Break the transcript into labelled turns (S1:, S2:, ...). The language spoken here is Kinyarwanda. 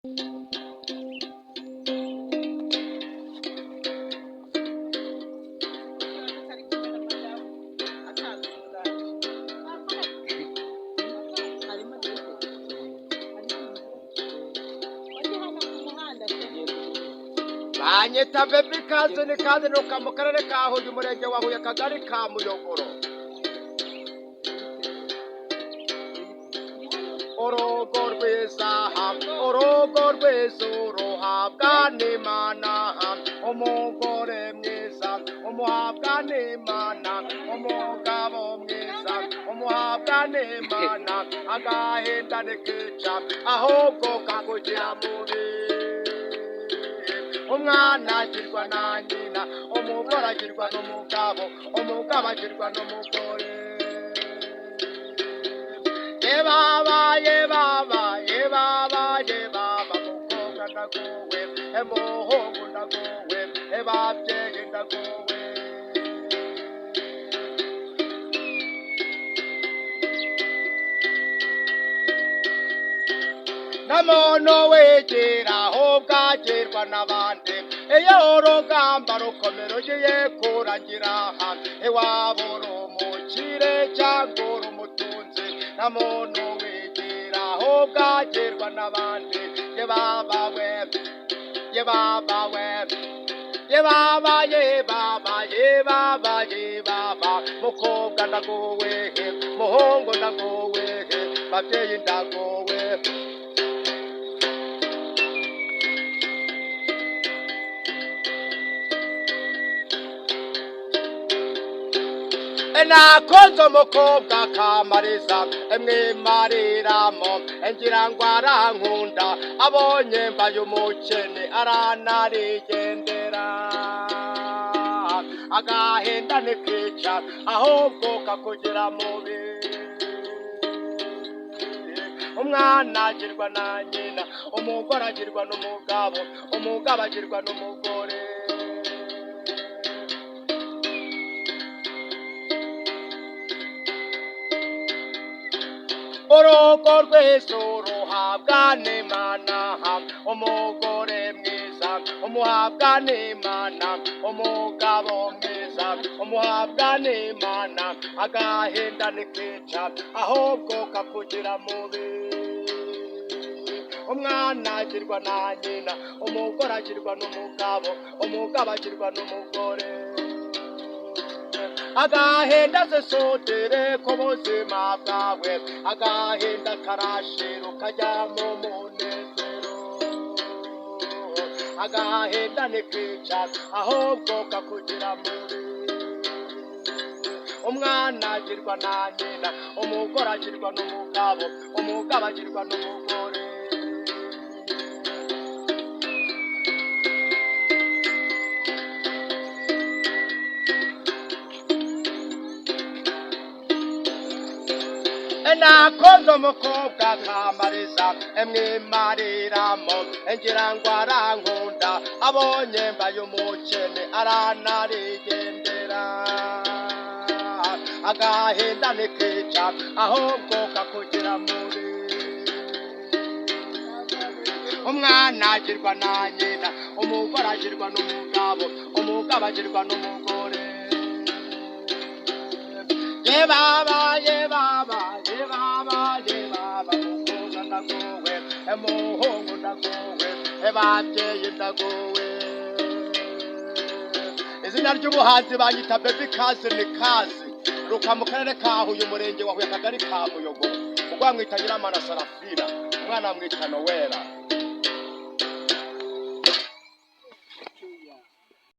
S1: banyita baby cousin kandi nuka mu karere ka Huye umurenge wa Huye akagari ka Muyogoro. Urugo rwiza uruhabwa n'Imana, umugore mwiza umuhabwa n'Imana, umugabo mwiza umuhabwa n'Imana, agahinda ntikica ahubwo kakugira mubi. Umwana agirwa na nyina, umugore agirwa n'umugabo, umugabo agirwa n'umugore. Yebaba mukobwa ndagowe, muhungu ndagowe, babyeyi ndagowe. Na muntu wigira ahubwo agirwa n'abandi, iyo urugamba rukomera ugiye kurangira iwabo uri umukire cyangwa uri umutunzi. Na muntu wigira ahubwo agirwa n'abandi, mukobwa ndagowe, muhungu ndagowe, babyeyi ndagowe. Nakoze umukobwa kamariza mwimariramo, ngira ngo arankunda, abonye mbaye umukene aranarigendera. Agahinda ntikica ahubwo kakugira mubi. Umwana agirwa na nyina, umugore agirwa n'umugabo, umugabo agirwa n'umugore. Urugo rwiza uruhabwa n'Imana, umugore mwiza umuhabwa n'Imana, umugabo mwiza umuhabwa n'Imana, agahinda ntikica ahubwo kakugira mubi. Umwana agirwa na nyina, umugore agirwa n'umugabo, umugabo agirwa n'umugore. Agahinda zisudire ku buzima bwawe, agahinda karashira ukajya mu munezero. Agahinda ntikica ahubwo kakugira mubi. Umwana agirwa na nyina, umugore agirwa n'umugabo, umugabo agirwa n'umugore. Nakoze umukobwa kamariza mwimariramo, ngira ngo arankunda, abonye mbaye umukene aranarigendera. Agahinda ntikica ahubwo kakugira mubi. Umwana agirwa na nyina, umugore agirwa n'umugabo, umugabo agirwa n'umugore. Yebaba mukobwa ndagowe, muhungu ndagowe, babyeyi ndagowe. Izina ry'ubuhanzi banyita baby cousin kazi, ruka mu karere ka Huye umurenge wa Huye akagari ka Muyogoro. Ubwo bamwita Nyiramana Sarafina, umwana bamwita Nowera.